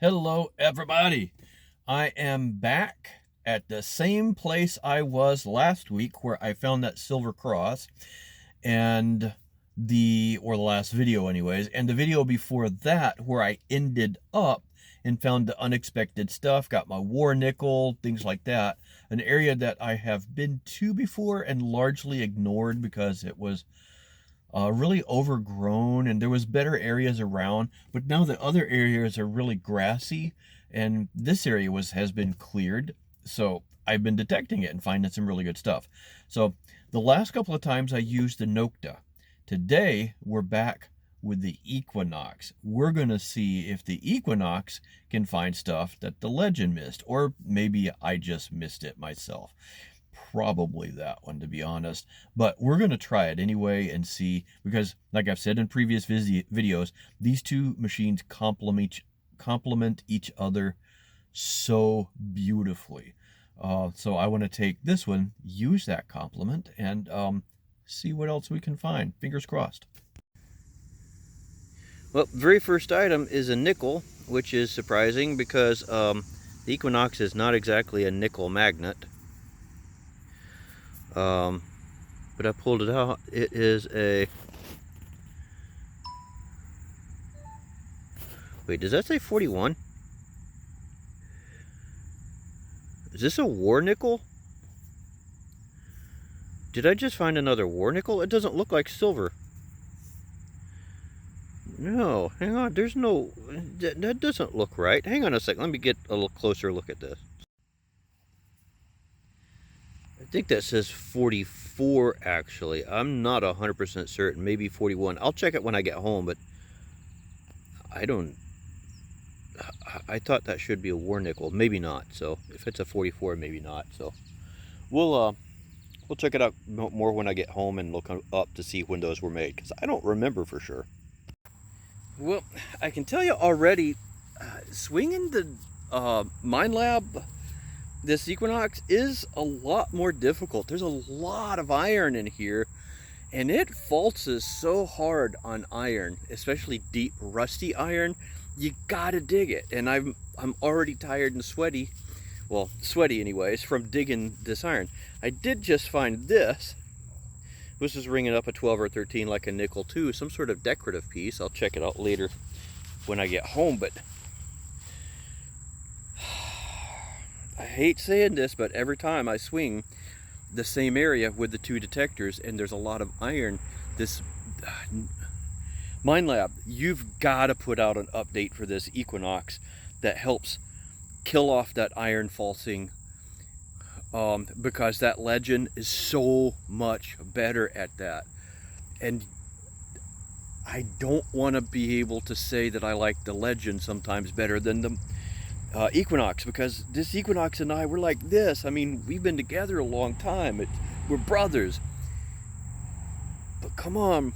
Hello everybody. I am back at the same place I was last week where I found that silver cross and the last video anyways, and the video before that where I ended up and found the unexpected stuff, got my war nickel, things like that. An area that I have been to before and largely ignored because it was really overgrown and there was better areas around, but now the other areas are really grassy and this area has been cleared. So I've been detecting it and finding some really good stuff. So the last couple of times I used the Nokta. Today we're back with the Equinox. We're gonna see if the Equinox can find stuff that the Legend missed, or maybe I just missed it myself. Probably that one, to be honest, but we're going to try it anyway and see, because like I've said in previous videos, these two machines complement each other so beautifully. So I want to take this one, use that complement, and see what else we can find. Fingers crossed. Well, very first item is a nickel, which is surprising because the Equinox is not exactly a nickel magnet. But I pulled it out. It is a... Wait, does that say 41? Is this a war nickel? Did I just find another war nickel? It doesn't look like silver. No, hang on, there's no... That doesn't look right. Hang on a sec, let me get a little closer look at this. I think that says 44 actually. I'm not 100% certain. Maybe 41. I'll check it when I get home, but I thought that should be a war nickel. Maybe not. So if it's a 44, maybe not. So we'll check it out more when I get home and look up to see when those were made, because I don't remember for sure. Well, I can tell you already, swinging the Minelab, this Equinox, is a lot more difficult. There's a lot of iron in here, and it falses so hard on iron, especially deep rusty iron. You gotta dig it, and I'm already tired and sweaty. Well, sweaty anyways, from digging this iron. I did just find this. This is ringing up a 12 or 13 like a nickel too, some sort of decorative piece. I'll check it out later when I get home, but I hate saying this, but every time I swing the same area with the two detectors and there's a lot of iron, this Minelab, you've got to put out an update for this Equinox that helps kill off that iron falsing, because that Legend is so much better at that. And I don't want to be able to say that I like the Legend sometimes better than the Equinox, because this Equinox and I, we're like this. I mean, we've been together a long time. We're brothers. But come on.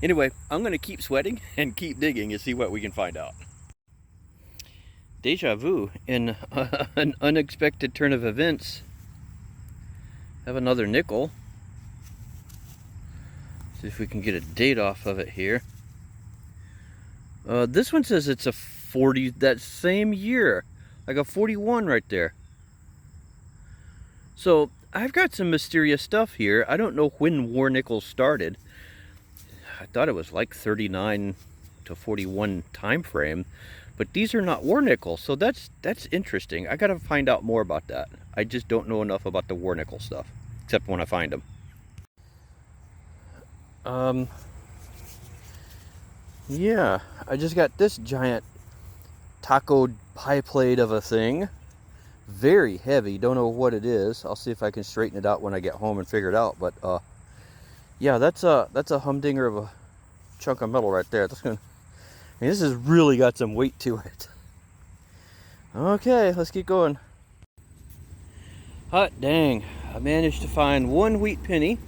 Anyway, I'm going to keep sweating and keep digging and see what we can find out. Deja vu, in an unexpected turn of events. Have another nickel. See if we can get a date off of it here. This one says it's a 40, that same year, like a 41 right there. So I've got some mysterious stuff here. I don't know when war nickels started. I thought it was like 39 to 41 time frame, but these are not war nickels, so that's interesting. I gotta find out more about that. I just don't know enough about the war nickel stuff, except when I find them. Yeah, I just got this giant taco pie plate of a thing. Very heavy, don't know what it is. I'll see if I can straighten it out when I get home and figure it out, but yeah, that's a humdinger of a chunk of metal right there. That's gonna, I mean, this has really got some weight to it. Okay, let's keep going. Hot dang, I managed to find one wheat penny.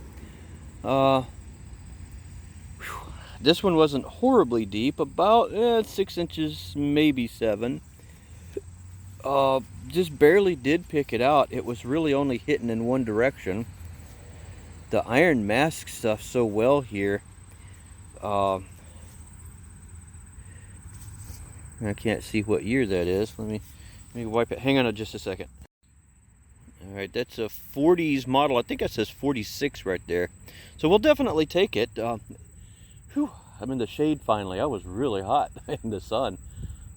This one wasn't horribly deep, about 6 inches, maybe 7. Just barely did pick it out. It was really only hitting in one direction. The iron masks stuff so well here. I can't see what year that is. Let me wipe it. Hang on just a second. All right, that's a 40s model. I think that says 46 right there. So we'll definitely take it. Whew, I'm in the shade finally. I was really hot in the sun.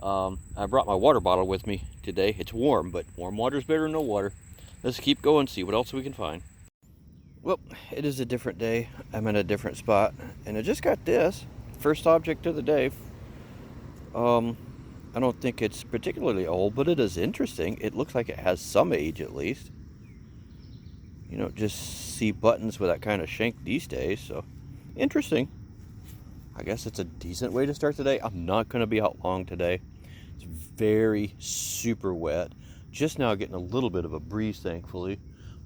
I brought my water bottle with me today. It's warm, but warm water is better than no water. Let's keep going, see what else we can find. Well, it is a different day. I'm in a different spot, and I just got this first object of the day. I don't think it's particularly old, but it is interesting. It looks like it has some age at least. You don't just see buttons with that kind of shank these days, so interesting. I guess it's a decent way to start the day. I'm not going to be out long today. It's very super wet. Just now getting a little bit of a breeze, thankfully,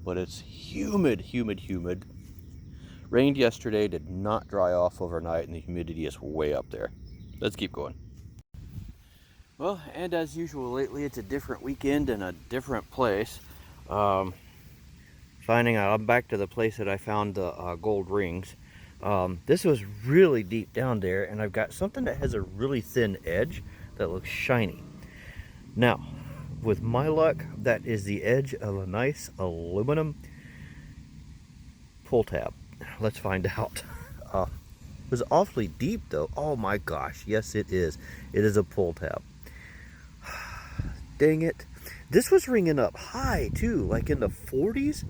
but it's humid, humid, humid. Rained yesterday, did not dry off overnight, and the humidity is way up there. Let's keep going. Well, and as usual lately, it's a different weekend in a different place. Finding out, I'm back to the place that I found the gold rings. This was really deep down there, and I've got something that has a really thin edge that looks shiny. Now, with my luck, that is the edge of a nice aluminum pull tab. Let's find out. It was awfully deep though. Oh my gosh, yes it is. It is a pull tab. Dang it. This was ringing up high too, like in the 40s.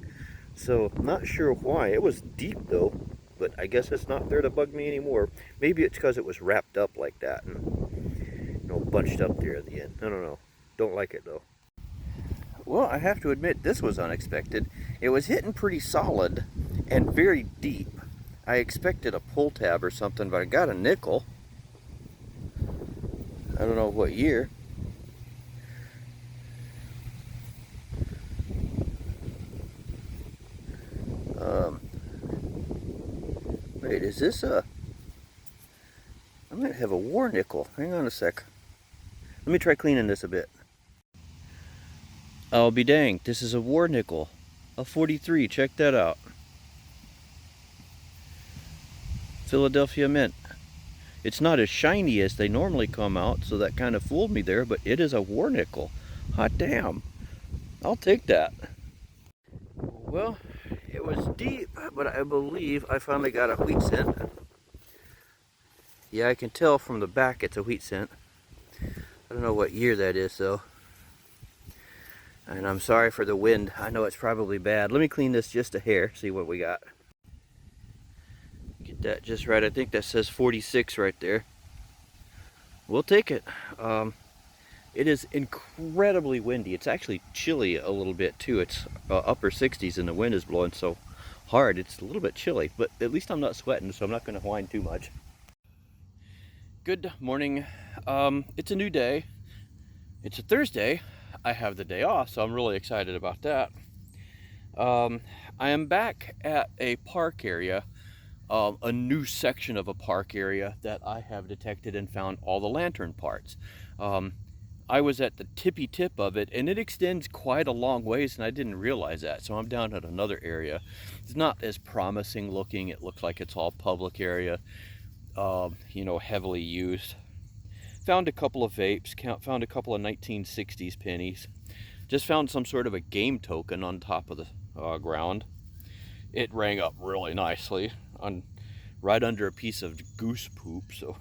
So, not sure why. It was deep though, but I guess it's not there to bug me anymore. Maybe it's because it was wrapped up like that and, you know, bunched up there at the end. I don't know. Don't like it though. Well, I have to admit, this was unexpected. It was hitting pretty solid and very deep. I expected a pull tab or something, but I got a nickel. I don't know what year. Wait, is this a... I might have a war nickel. Hang on a sec. Let me try cleaning this a bit. I'll be danged. This is a war nickel. A 43. Check that out. Philadelphia Mint. It's not as shiny as they normally come out, so that kind of fooled me there, but it is a war nickel. Hot damn. I'll take that. Well, it was deep, but I believe I finally got a wheat cent. Yeah, I can tell from the back it's a wheat cent. I don't know what year that is though. And I'm sorry for the wind. I know it's probably bad. Let me clean this just a hair, see what we got. Get that just right. I think that says 46 right there. We'll take it. It is incredibly windy. It's actually chilly a little bit too. It's upper 60s and the wind is blowing so hard. It's a little bit chilly, but at least I'm not sweating, so I'm not going to whine too much. Good morning. It's a new day. It's a Thursday. I have the day off, so I'm really excited about that. I am back at a park area, a new section of a park area that I have detected and found all the lantern parts. I was at the tippy tip of it, and it extends quite a long ways, and I didn't realize that. So I'm down at another area. It's not as promising looking. It looks like it's all public area, you know, heavily used. Found a couple of vapes, found a couple of 1960s pennies. Just found some sort of a game token on top of the ground. It rang up really nicely, right under a piece of goose poop, so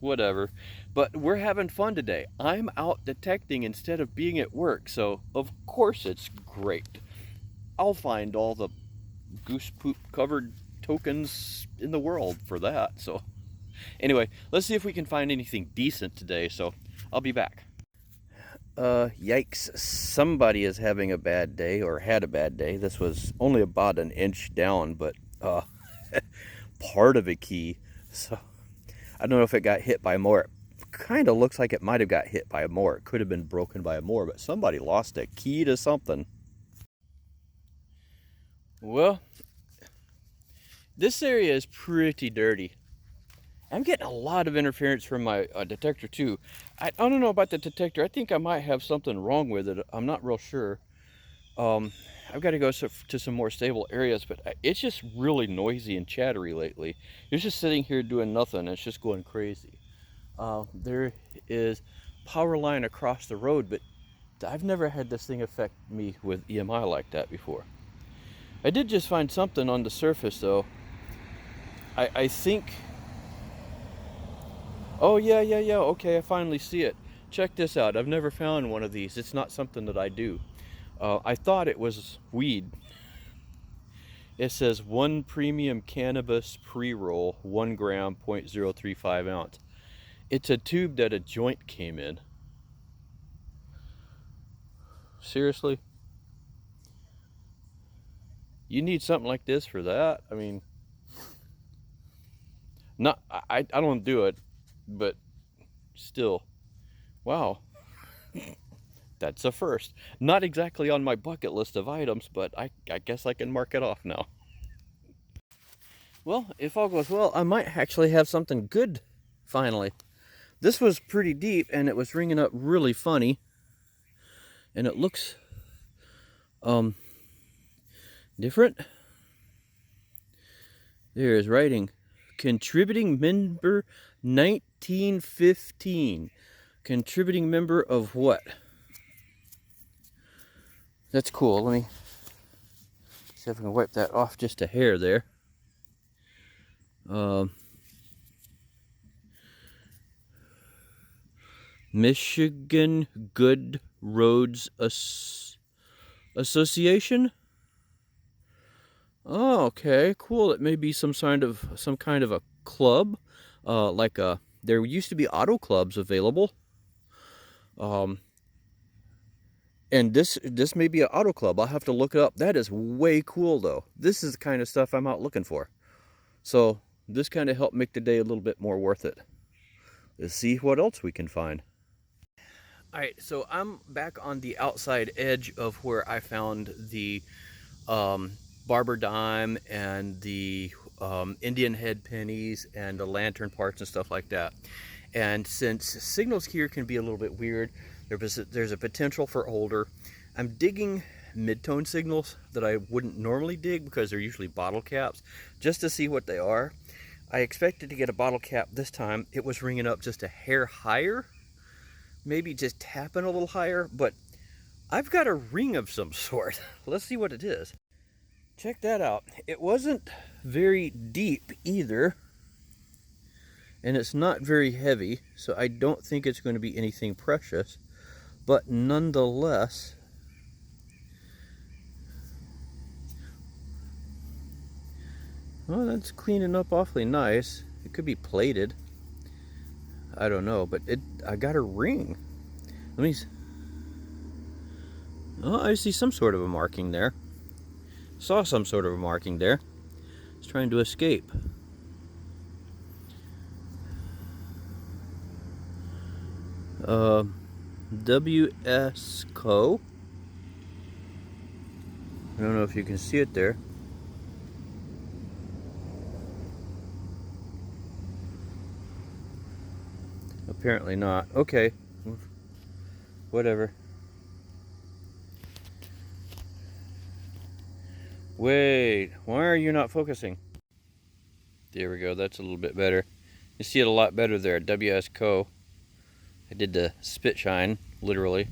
whatever. But we're having fun today. I'm out detecting instead of being at work, so of course it's great. I'll find all the goose poop covered tokens in the world for that. So anyway, let's see if we can find anything decent today, so I'll be back. Yikes, somebody is having a bad day, or had a bad day. This was only about an inch down, but part of a key, so I don't know if it got hit by more. It kind of looks like it might have got hit by more. It could have been broken by more, but somebody lost a key to something. Well, this area is pretty dirty. I'm getting a lot of interference from my detector too. I don't know about the detector. I think I might have something wrong with it. I'm not real sure. I've got to go to some more stable areas, but it's just really noisy and chattery lately. It's just sitting here doing nothing. It's just going crazy. There is power line across the road, but I've never had this thing affect me with EMI like that before. I did just find something on the surface though. I think, oh yeah, okay, I finally see it. Check this out. I've never found one of these. It's not something that I do. I thought it was weed. It says 1 premium cannabis pre-roll, 1 gram, 0.035 ounce. It's a tube that a joint came in. Seriously? You need something like this for that? I mean, I don't do it, but still, wow. That's a first. Not exactly on my bucket list of items, but I guess I can mark it off now. Well, if all goes well, I might actually have something good finally. This was pretty deep and it was ringing up really funny. And it looks different. There's writing. Contributing member 1915. Contributing member of what? That's cool. Let me see if I can wipe that off just a hair there. Michigan Good Roads Association. Oh, okay, cool. It may be some kind of a club, there used to be auto clubs available. And this may be an auto club. I'll have to look it up. That is way cool, though. This is the kind of stuff I'm out looking for. So this kind of helped make the day a little bit more worth it. Let's see what else we can find. All right, so I'm back on the outside edge of where I found the barber dime and the Indian head pennies and the lantern parts and stuff like that. And since signals here can be a little bit weird, there's a potential for older. I'm digging mid-tone signals that I wouldn't normally dig because they're usually bottle caps, just to see what they are. I expected to get a bottle cap this time. It was ringing up just a hair higher, maybe just tapping a little higher, but I've got a ring of some sort. Let's see what it is. Check that out. It wasn't very deep either, and it's not very heavy, so I don't think it's going to be anything precious, but nonetheless, well, that's cleaning up awfully nice. It could be plated. I don't know, but I got a ring. Let me. Oh, I see some sort of a marking there. Saw some sort of a marking there. It's trying to escape. WSCO. I don't know if you can see it there. Apparently not. Okay. Whatever. Wait, why are you not focusing? There we go, that's a little bit better. You see it a lot better there, WSCO. I did the spit shine, literally.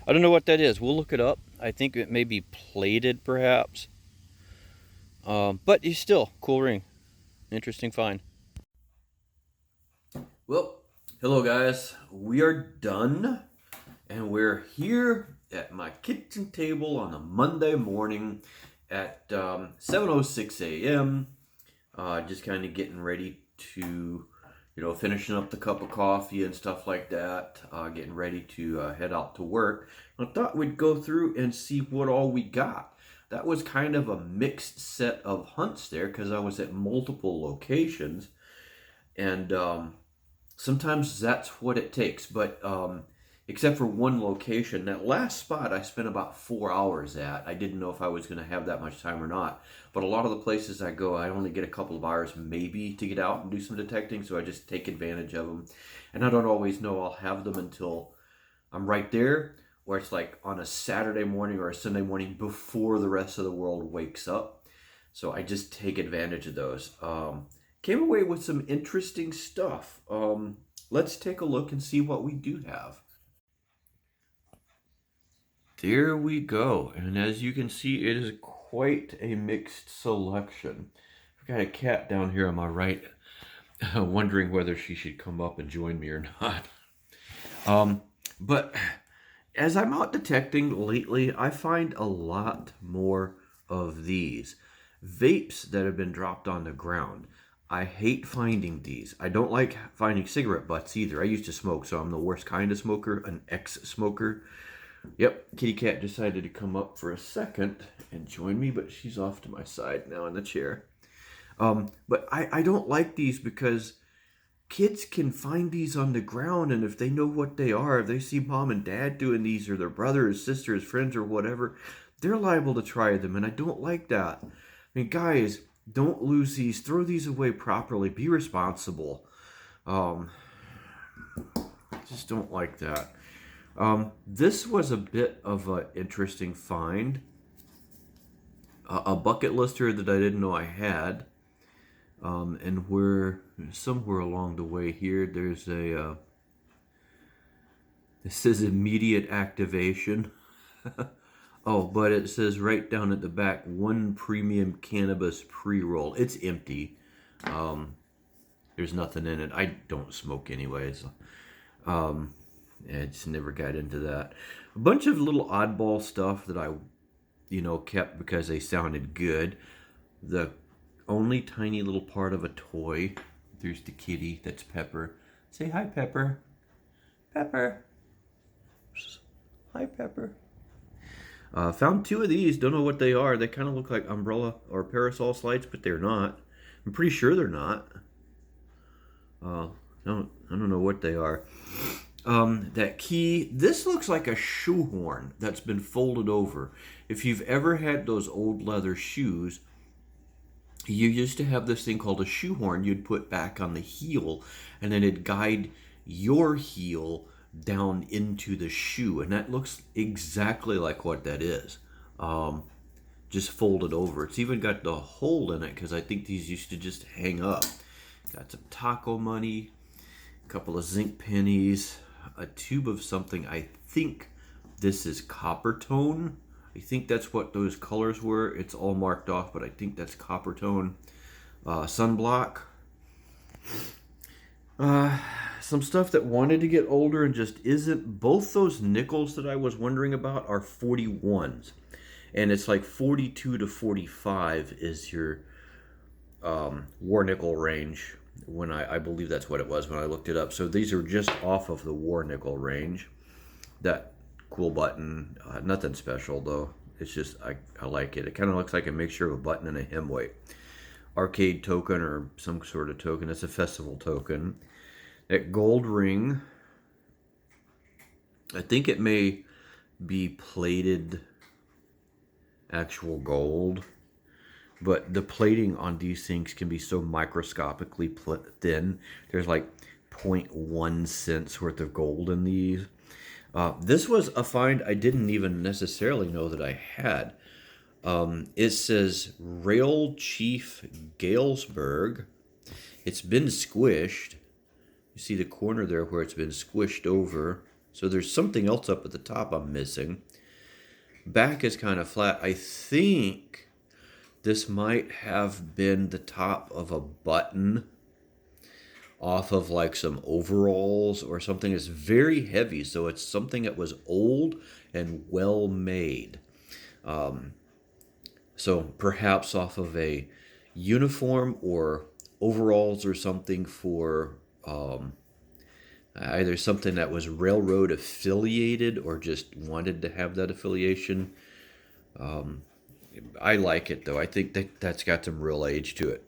I don't know what that is. We'll look it up. I think it may be plated, perhaps. But it's still cool ring. Interesting find. Well, hello guys. We are done, and we're here at my kitchen table on a Monday morning at 7:06 a.m. Just kind of getting ready to, finishing up the cup of coffee and stuff like that, getting ready to head out to work. I thought we'd go through and see what all we got. That was kind of a mixed set of hunts there because I was at multiple locations, and sometimes that's what it takes. But except for one location, that last spot I spent about 4 hours at. I didn't know if I was going to have that much time or not. But a lot of the places I go, I only get a couple of hours maybe to get out and do some detecting, so I just take advantage of them. And I don't always know I'll have them until I'm right there, or it's like on a Saturday morning or a Sunday morning before the rest of the world wakes up. So I just take advantage of those. Came away with some interesting stuff. Let's take a look and see what we do have. There we go. And as you can see, it is quite a mixed selection. I've got a cat down here on my right, wondering whether she should come up and join me or not. But as I'm out detecting lately, I find a lot more of these vapes that have been dropped on the ground. I hate finding these. I don't like finding cigarette butts either. I used to smoke, so I'm the worst kind of smoker, an ex-smoker. Yep, kitty cat decided to come up for a second and join me, but she's off to my side now in the chair. But I don't like these because kids can find these on the ground, and if they know what they are, if they see mom and dad doing these, or their brothers, sisters, friends, or whatever, they're liable to try them, and I don't like that. I mean, guys, don't lose these. Throw these away properly. Be responsible. Just don't like that. This was a bit of an interesting find. A bucket lister that I didn't know I had. And somewhere along the way here, there's a, it says immediate activation. Oh, but it says right down at the back, 1 premium cannabis pre-roll. It's empty. There's nothing in it. I don't smoke anyways. I just never got into that. A bunch of little oddball stuff that I, kept because they sounded good. The only tiny little part of a toy. There's the kitty. That's Pepper. Say hi, Pepper. Pepper. Hi, Pepper. Found 2 of these. Don't know what they are. They kind of look like umbrella or parasol slides, but they're not. I'm pretty sure they're not. I don't know what they are. That key, this looks like a shoehorn that's been folded over. If you've ever had those old leather shoes, you used to have this thing called a shoehorn you'd put back on the heel, and then it'd guide your heel down into the shoe, and that looks exactly like what that is. Just folded over. It's even got the hole in it because I think these used to just hang up. Got some taco money, a couple of zinc pennies, a tube of something. I think this is copper tone. I think that's what those colors were. It's all marked off, but I think that's copper tone. Sunblock. Some stuff that wanted to get older and just isn't. Both those nickels that I was wondering about are 41s. And it's like 42 to 45 is your war nickel range. When I believe that's what it was when I looked it up. So these are just off of the war nickel range. That cool button, nothing special though. It's just I like it. It kind of looks like a mixture of a button and a hem weight. Arcade token or some sort of token. It's a festival token. That gold ring, I think it may be plated actual gold. But the plating on these things can be so microscopically thin. There's like 0.1 cents worth of gold in these. This was a find I didn't even necessarily know that I had. It says Rail Chief Galesburg. It's been squished. You see the corner there where it's been squished over. So there's something else up at the top I'm missing. Back is kind of flat. I think this might have been the top of a button off of like some overalls or something. It's very heavy, so it's something that was old and well made. So perhaps off of a uniform or overalls or something for either something that was railroad affiliated or just wanted to have that affiliation. I like it though. I think that's got some real age to it.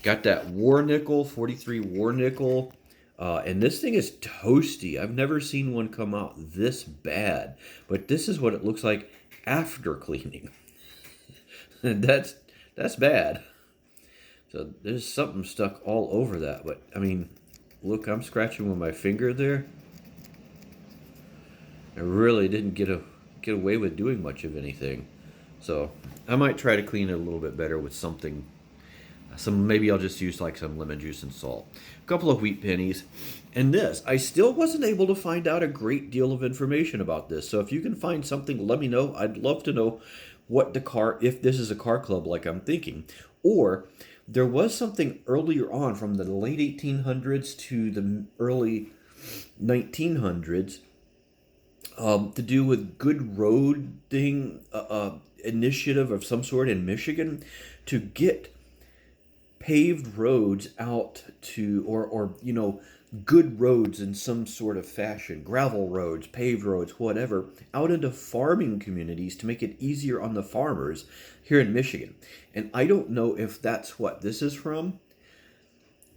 Got that war nickel, 43 war nickel. And this thing is toasty. I've never seen one come out this bad. But this is what it looks like after cleaning. that's bad. So there's something stuck all over that. But I mean, look, I'm scratching with my finger there. I really didn't get away with doing much of anything. So I might try to clean it a little bit better with something. Maybe I'll just use like some lemon juice and salt, a couple of wheat pennies, and this. I still wasn't able to find out a great deal of information about this. So if you can find something, let me know. I'd love to know what the car, if this is a car club like I'm thinking, or there was something earlier on from the late 1800s to the early 1900s to do with good road thing initiative of some sort in Michigan to get paved roads out to or you know good roads in some sort of fashion, gravel roads, paved roads, whatever, out into farming communities to make it easier on the farmers here in Michigan. And I don't know if that's what this is from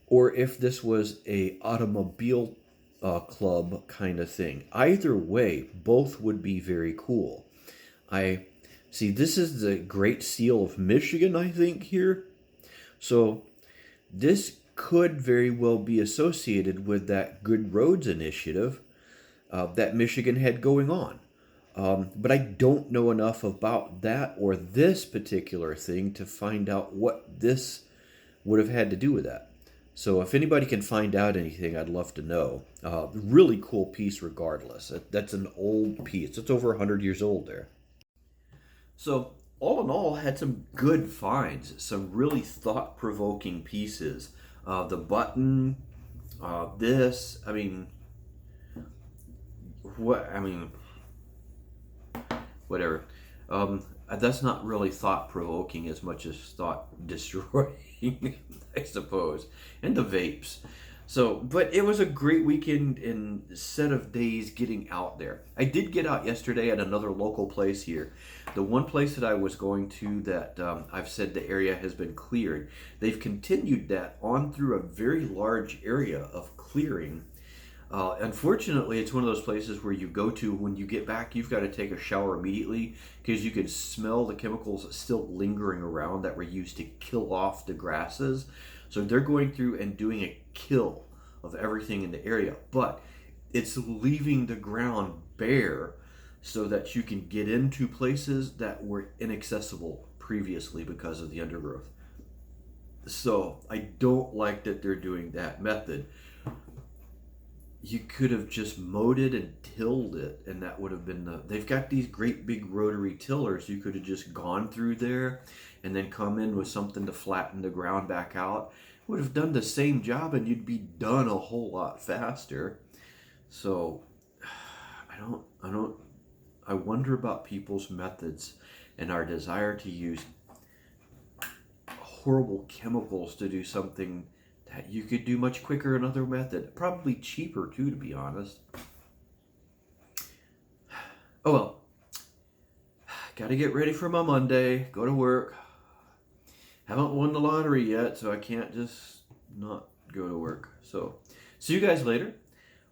or if this was a automobile club kind of thing. Either way, both would be very cool. I see this is the Great Seal of Michigan, I think, here. So this could very well be associated with that Good Roads initiative that Michigan had going on. But I don't know enough about that or this particular thing to find out what this would have had to do with that. So if anybody can find out anything, I'd love to know. Really cool piece regardless. That's an old piece. It's over 100 years old there. So all in all, had some good finds, some really thought-provoking pieces. The button, this, I mean, whatever. That's not really thought-provoking as much as thought-destroying, I suppose. And the vapes. So, but it was a great weekend and set of days getting out there. I did get out yesterday at another local place here. The one place that I was going to that I've said the area has been cleared. They've continued that on through a very large area of clearing. Unfortunately, it's one of those places where you go to when you get back, you've got to take a shower immediately because you can smell the chemicals still lingering around that were used to kill off the grasses. So they're going through and doing a kill of everything in the area, but it's leaving the ground bare so that you can get into places that were inaccessible previously because of the undergrowth. So I don't like that they're doing that method. You could have just mowed it and tilled it, and that would have been they've got these great big rotary tillers. You could have just gone through there and then come in with something to flatten the ground back out. Would have done the same job and you'd be done a whole lot faster. So I wonder about people's methods and our desire to use horrible chemicals to do something that you could do much quicker another method. Probably cheaper too, to be honest. Oh well. Gotta get ready for my Monday. Go to work. Haven't won the lottery yet, so I can't just not go to work. So, see you guys later.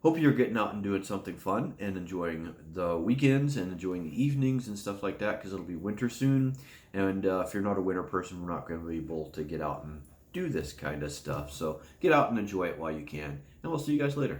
Hope you're getting out and doing something fun and enjoying the weekends and enjoying the evenings and stuff like that because it'll be winter soon. And if you're not a winter person, we're not going to be able to get out and do this kind of stuff. So get out and enjoy it while you can. And we'll see you guys later.